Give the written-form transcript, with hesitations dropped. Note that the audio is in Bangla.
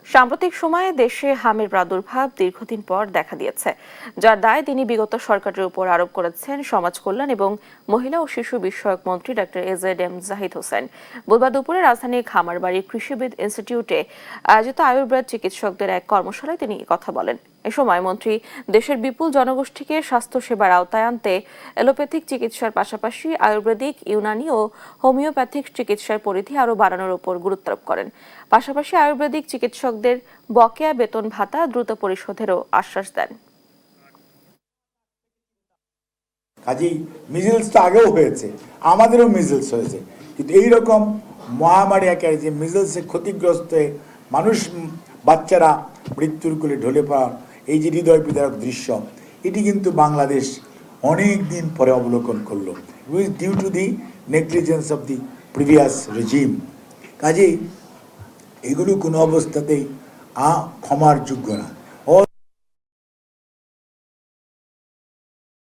সাম্প্রতিক সময়ে দেশে হামের প্রাদুর্ভাব দীর্ঘদিন পর দেখা দিয়েছে, যার দায় তিনি বিগত সরকারের উপর আরোপ করেছেন সমাজ কল্যাণ এবং মহিলা ও শিশু বিষয়ক মন্ত্রী ডক্টর এজেড জাহিদ হোসেন। বুধবার দুপুরে রাজধানীর খামারবাড়ির কৃষিবিদ ইনস্টিটিউটে আয়োজিত আয়ুর্বেদ চিকিৎসকদের এক কর্মশালায় তিনি কথা বলেন। এ সময় মন্ত্রী দেশের বিপুল জনগোষ্ঠীকে স্বাস্থ্যসেবার আওতায় আনতে এলোপ্যাথিক চিকিৎসার পাশাপাশি আয়ুর্বেদিক, ইউনানি ও হোমিওপ্যাথিক চিকিৎসার পরিধি আরও বাড়ানোর উপর গুরুত্ব আরোপ করেন। পাশাপাশি আয়ুর্বেদিক চিকিৎসকদের বকেয়া বেতন ভাতা দ্রুত পরিশোধেরও আশ্বাস দেন। কাজেই মিজেলস তো আগেও হয়েছে, আমাদেরও মিজেলস হয়েছে, কিন্তু এইরকম মহামারী আকারে যে মিজেলসে ক্ষতিগ্রস্ত হয়ে মানুষ, বাচ্চারা মৃত্যুর কোলে ঢলে পড়া, এই যে হৃদয় বিদারক দৃশ্য, এটি কিন্তু বাংলাদেশ অনেক দিন পরে অবলোকন করলো, due to the negligence of the previous regime. কাজেই এগুলো কোনো অবস্থাতেই ক্ষমার যোগ্য না।